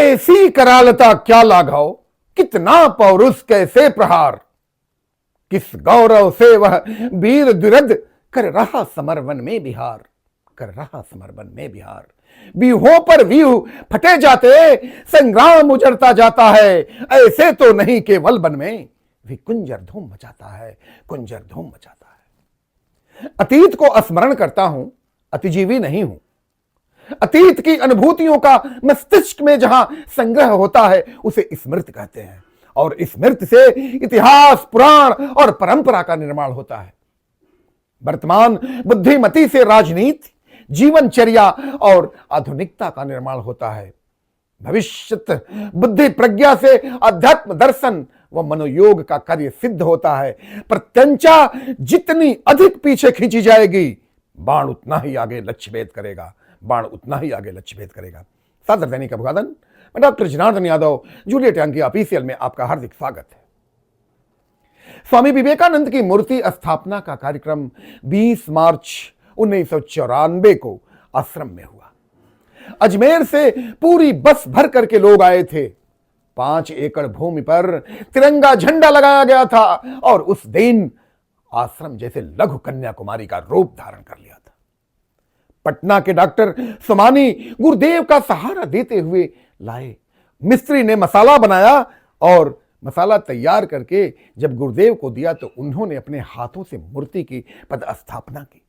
कैसी करालता क्या लाघव, कितना पौरुष कैसे प्रहार, किस गौरव से वह वीर दुरद कर रहा समरवन में बिहार, कर रहा समरवन में बिहार। व्यूहों पर व्यूह फटे जाते, संग्राम उजड़ता जाता है, ऐसे तो नहीं केवल वन में भी कुंजर धूम मचाता है, कुंजर धूम मचाता है। अतीत को स्मरण करता हूं, अतिजीवी नहीं हूं। अतीत की अनुभूतियों का मस्तिष्क में जहां संग्रह होता है उसे स्मृति कहते हैं, और स्मृति से इतिहास, पुराण और परंपरा का निर्माण होता है। वर्तमान बुद्धिमती से राजनीति, जीवनचर्या और आधुनिकता का निर्माण होता है। भविष्यत बुद्धि प्रज्ञा से अध्यात्म दर्शन व मनोयोग का कार्य सिद्ध होता है। प्रत्यंचा जितनी अधिक पीछे खींची जाएगी, बाण उतना ही आगे लक्ष्य भेद करेगा, बाण उतना ही आगे लक्ष्य भेद करेगा। सादर दैनिक अभिवादन। मैं doctor Janardan Yadav, Juliet Yankee official में आपका हार्दिक स्वागत है। स्वामी विवेकानंद की मूर्ति स्थापना का कार्यक्रम 20 मार्च 1994 को आश्रम में हुआ। अजमेर से पूरी बस भर करके लोग आए थे। 5 एकड़ भूमि पर तिरंगा झंडा लगाया गया था और उस दिन आश्रम जैसे लघु कन्याकुमारी का रूप धारण कर लिया था। पटना के डॉक्टर सोमानी गुरुदेव का सहारा देते हुए लाए। मिस्त्री ने मसाला बनाया और मसाला तैयार करके जब गुरुदेव को दिया तो उन्होंने अपने हाथों से मूर्ति की पदस्थापना की।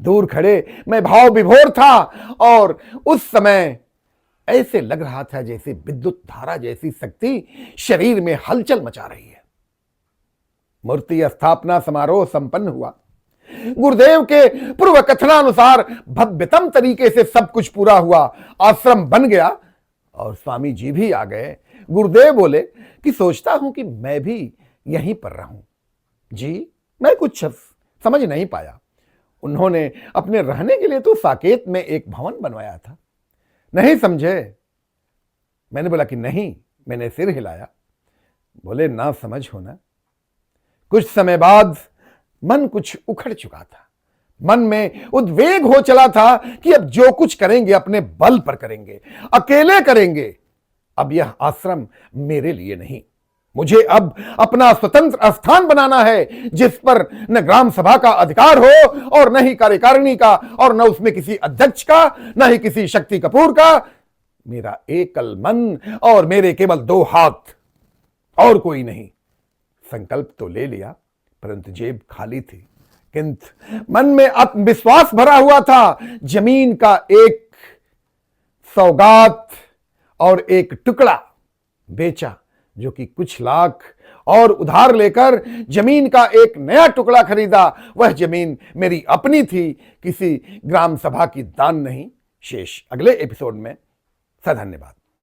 दूर खड़े मैं भाव विभोर था और उस समय ऐसे लग रहा था जैसे विद्युत धारा जैसी शक्ति शरीर में हलचल मचा रही है। मूर्ति स्थापना समारोह संपन्न हुआ। गुरुदेव के पूर्व कथनानुसार भव्यतम तरीके से सब कुछ पूरा हुआ। आश्रम बन गया और स्वामी जी भी आ गए। गुरुदेव बोले कि सोचता हूं कि मैं भी यहीं पर रहूं। जी, मैं कुछ समझ नहीं पाया। उन्होंने अपने रहने के लिए तो साकेत में एक भवन बनवाया था। नहीं समझे? मैंने बोला कि नहीं। मैंने सिर हिलाया। बोले ना समझ होना। कुछ समय बाद मन कुछ उखड़ चुका था। मन में उद्वेग हो चला था कि अब जो कुछ करेंगे अपने बल पर करेंगे, अकेले करेंगे। अब यह आश्रम मेरे लिए नहीं, मुझे अब अपना स्वतंत्र स्थान बनाना है जिस पर न ग्राम सभा का अधिकार हो और न ही कार्यकारिणी का और न उसमें किसी अध्यक्ष का, न ही किसी शक्ति कपूर का। मेरा एकल मन और मेरे केवल 2 हाथ, और कोई नहीं। संकल्प तो ले लिया परंतु जेब खाली थी। किंतु मन में आत्मविश्वास भरा हुआ था। जमीन का एक सौगात और एक टुकड़ा बेचा, जो कि कुछ लाख, और उधार लेकर जमीन का एक नया टुकड़ा खरीदा। वह जमीन मेरी अपनी थी, किसी ग्राम सभा की दान नहीं। शेष अगले एपिसोड में। धन्यवाद।